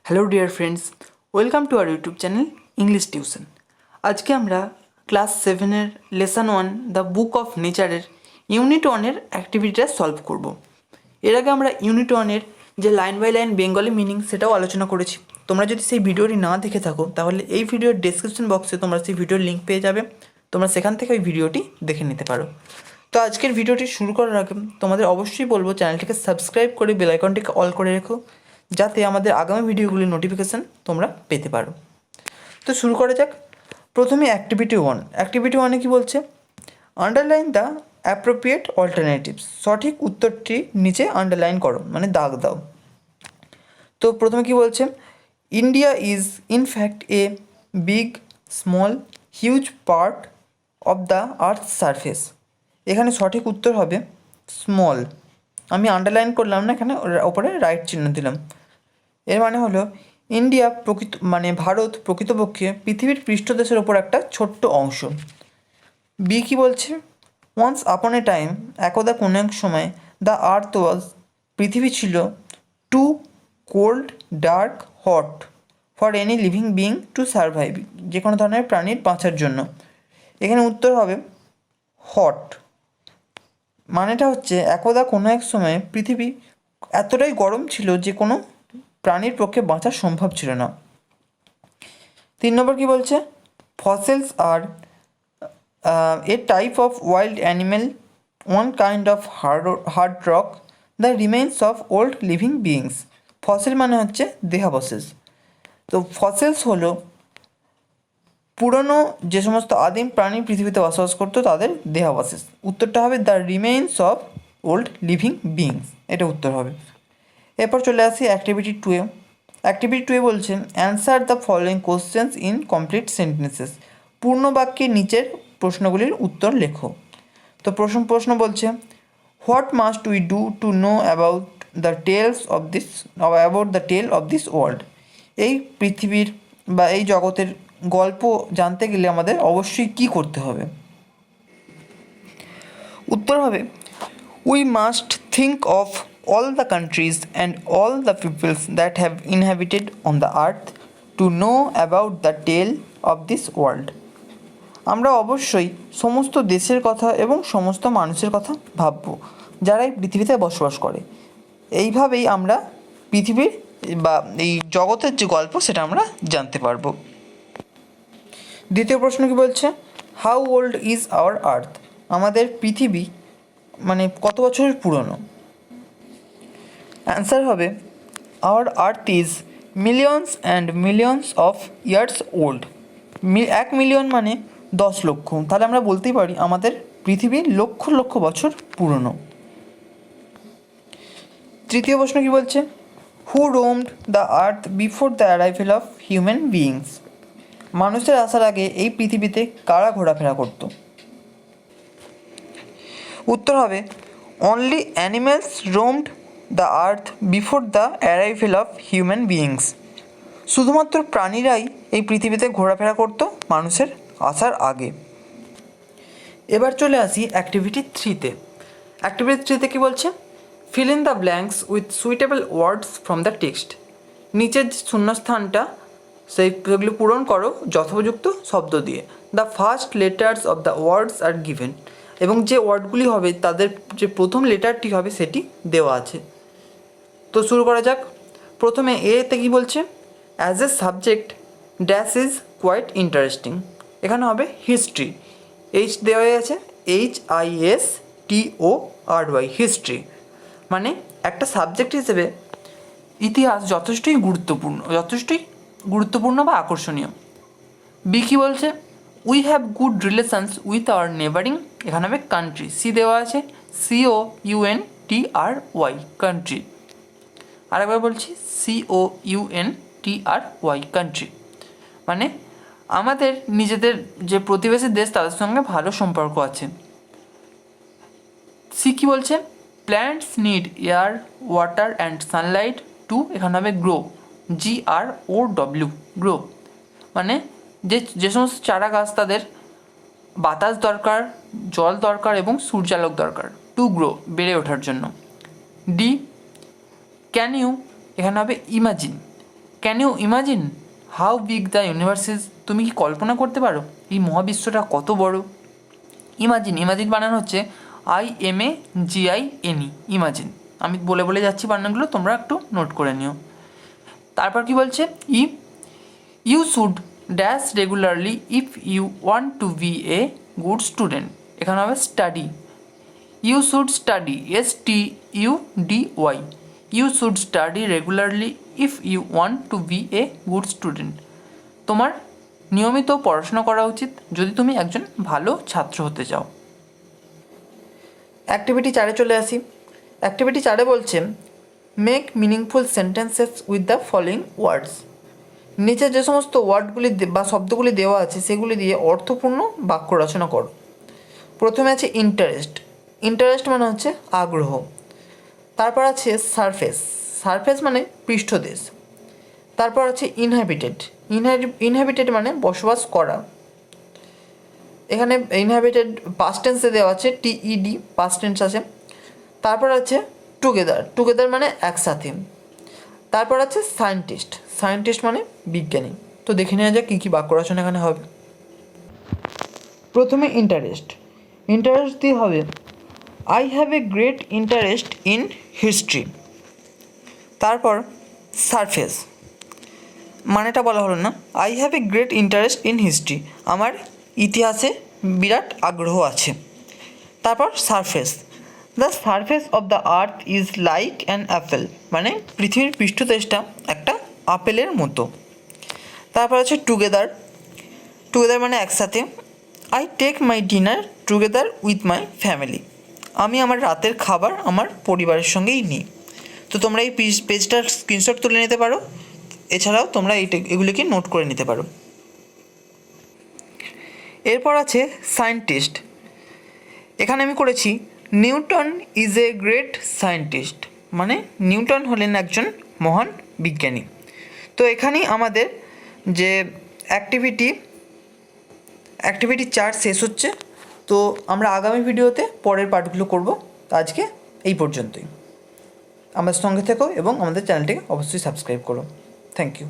Hello dear friends, welcome to our YouTube channel English tuition. আজকে আমরা class 7-এর lesson 1 the book of নেচারের unit 1-এর অ্যাক্টিভিটিটা সলভ করব। এর আগে আমরা ইউনিট 1-এর যে line by line Bengali meaning সেটাও আলোচনা করেছি। তোমরা যদি সেই ভিডিওটি না দেখে থাকো তাহলে এই ভিডিওর ডেসক্রিপশন বক্সে তোমরা সেই ভিডিওর লিঙ্ক পেয়ে যাবে, তোমরা সেখান থেকে ওই ভিডিওটি দেখে নিতে পারো। তো আজকের ভিডিওটি শুরু করার আগে তোমাদের অবশ্যই বলবো চ্যানেলটিকে সাবস্ক্রাইব করে বেল আইকনটিকে অল করে রেখো, যাতে আমাদের আগামী ভিডিওগুলির নোটিফিকেশান তোমরা পেতে পারো। তো শুরু করা যাক। প্রথমে অ্যাক্টিভিটি 1। অ্যাক্টিভিটি 1-এ কী বলছে? Underline the appropriate alternatives. সঠিক উত্তরটি নিচে আন্ডারলাইন করো, মানে দাগ দাও। তো প্রথমে কী বলছে? India is in fact a big, small, huge part of the earth surface. এখানে সঠিক উত্তর হবে স্মল। আমি আন্ডারলাইন করলাম না, এখানে ওপরে রাইট চিহ্ন দিলাম। এর মানে হলো ইন্ডিয়া ভারত প্রকৃতপক্ষে পৃথিবীর পৃষ্ঠদেশের ওপর একটা ছোট্ট অংশ। বি কী বলছে? ওয়ান্স আপন এ টাইম, একদা কোনো এক সময়, দ্য আর্থ ওয়াজ, পৃথিবী ছিল, too cold, dark, hot for any living being to survive, যে কোনো ধরনের প্রাণীর বাঁচার জন্য। এখানে উত্তর হবে হট। মানেটা হচ্ছে একদা কোনো এক সময় পৃথিবী এতটাই গরম ছিল যে কোনো প্রাণীর পক্ষে বাঁচা সম্ভব ছিল না। 3 নম্বর কী বলছে? Fossils are a type of wild animal, one kind of hard rock, the remains of old living beings. Fossil মানে হচ্ছে দেহাবশেষ। তো ফসেলস হলো পুরনো যে সমস্ত আদিম প্রাণী পৃথিবীতে বসবাস করতো তাদের দেহাবশেষ। উত্তরটা হবে the remains of old living beings, এটা উত্তর হবে। এরপর চলে আসি অ্যাক্টিভিটি 2-এ। অ্যাক্টিভিটি 2-এ বলছে answer the following questions in complete sentences. পূর্ণ বাক্যে নিচের প্রশ্নগুলির উত্তর লেখো। তো প্রশ্ন বলছে what must we do to know about the tale of this world. এই পৃথিবীর বা এই জগতের গল্প জানতে গেলে আমাদের অবশ্যই কী করতে হবে? উত্তর হবে we must think of all the countries and all the peoples that have inhabited on the earth to know about the tale of this world. আমরা অবশ্যই সমস্ত দেশের কথা এবং সমস্ত মানুষের কথা ভাববো যারা এই পৃথিবীতে বসবাস করে। এইভাবেই আমরা পৃথিবীর বা এই জগতের যে গল্প সেটা আমরা জানতে পারবো। দ্বিতীয় প্রশ্ন কী বলছে? How old is our earth. আমাদের পৃথিবী কত বছরের পুরনো? অ্যান্সার হবে our earth is millions and millions of years old. 1 million মানে 10 লক্ষ। তাহলে আমরা বলতেই পারি আমাদের পৃথিবী লক্ষ লক্ষ বছর পুরনো। তৃতীয় প্রশ্ন কী বলছে? Who roamed the earth before the arrival of human beings. মানুষের আসার আগে এই পৃথিবীতে কারা ঘোরাফেরা করত? উত্তর হবে only animals roamed the earth before the arrival of human beings. শুধুমাত্র প্রাণীরাই এই পৃথিবীতে ঘোরাফেরা করত মানুষের আসার আগে। এবার চলে আসি অ্যাক্টিভিটি 3-তে। অ্যাক্টিভিটি 3-তে কী বলছে? Fill in the blanks with suitable words from the text. নিচের শূন্যস্থানটা সেগুলো পূরণ করো যথোপযুক্ত শব্দ দিয়ে। The first letters of the words are given, এবং যে ওয়ার্ডগুলি হবে তাদের যে প্রথম লেটারটি হবে সেটি দেওয়া আছে। তো শুরু করা যাক। প্রথমে এতে কী বলছে? As a subject dash is quite interesting. এখানে হবে হিস্ট্রি। এইচ দেওয়া আছে, HISTORY, হিস্ট্রি। মানে একটা সাবজেক্ট হিসেবে ইতিহাস যথেষ্টই গুরুত্বপূর্ণ বা আকর্ষণীয়। বি কী বলছে? We have good relations with our neighbouring. এখানে হবে কান্ট্রি। সি দেওয়া আছে, COUNTRY, কান্ট্রি। আরেকবার বলছি, COUNTRY, কান্ট্রি। মানে আমাদের নিজেদের যে প্রতিবেশী দেশ তাদের সঙ্গে ভালো সম্পর্ক আছে। সি কী বলছে? Plants need air, water and sunlight to, এখানে হবে গ্রো, GROW, গ্রো। মানে যে সমস্ত চারা গাছ তাদের বাতাস দরকার, জল দরকার এবং সূর্যালোক দরকার টু গ্রো, বেড়ে ওঠার জন্য। ডি ক্যান ইউ, এখানে হবে imagine. Can you imagine how big the universe is? তুমি কি কল্পনা করতে পারো এই মহাবিশ্বটা কত বড়? ইমাজিন, ইমাজিন বানানো হচ্ছে IMAGINE, ইমাজিন। আমি বলে বলে যাচ্ছি বানানগুলো, তোমরা একটু নোট করে নিও। তারপর কি বলছে, you should dash regularly if you want to be a good student. এখানে হবে study, you should study, STUDY, you should study regularly if you want to be a good student. তোমার নিয়মিত পড়াশোনা করা উচিত যদি তুমি একজন ভালো ছাত্র হতে চাও। অ্যাক্টিভিটি 4-এ চলে আসি। অ্যাক্টিভিটি 4-এ বলছে make meaningful sentences with the following words. নিচে যে সমস্ত ওয়ার্ডগুলি বা শব্দগুলি দেওয়া আছে সেগুলি দিয়ে অর্থপূর্ণ বাক্য রচনা করো। প্রথমে আছে ইন্টারেস্ট, ইন্টারেস্ট মানে হচ্ছে আগ্রহ। তারপর আছে সারফেস, সারফেস মানে পৃষ্ঠদেশ। তারপর আছে ইনহ্যাবিটেড, ইনহ্যাবিটেড মানে বসবাস করা। এখানে ইনহ্যাবিটেড পাস্ট টেন্সে দেওয়া আছে, TED পাস্ট টেন্স আছে। তারপর আছে টুগেদার, টুগেদার মানে একসাথে। তারপর আছে সায়েন্টিস্ট, সায়েন্টিস্ট মানে বিজ্ঞানী। তো দেখে নেওয়া যাক কী কী বাক্য রচনা এখানে হবে। প্রথমে ইন্টারেস্ট, ইন্টারেস্ট দিয়ে হবে I have a great interest in history. তারপর সারফেস, মানেটা বলা হলো না, I have a great interest in history, আমার ইতিহাসে বিরাট আগ্রহ আছে। তারপর surface, the surface of the earth is like an Apple, মানে পৃথিবীর পৃষ্ঠদেশটা একটা আপেলের মতো। তারপর আছে টুগেদার, টুগেদার মানে একসাথে, I take my dinner together with my family, আমি আমার রাতের খাবার আমার পরিবারের সঙ্গেই নিই। তো তোমরা এই পেজটার স্ক্রিনশট তুলে নিতে পারো, এছাড়াও তোমরা এগুলিকে নোট করে নিতে পারো। এরপর আছে সায়েন্টিস্ট, এখানে আমি করেছি Newton is a great scientist, মানে নিউটন হলেন একজন মহান বিজ্ঞানী। তো এখানেই আমাদের যে অ্যাক্টিভিটি 4 শেষ হচ্ছে। তো আমরা আগামী ভিডিওতে পরের পার্টগুলো করব। আজকে এই পর্যন্তই। আমাদের সঙ্গে থেকো এবং আমাদের চ্যানেলটিকে অবশ্যই সাবস্ক্রাইব করো। Thank you.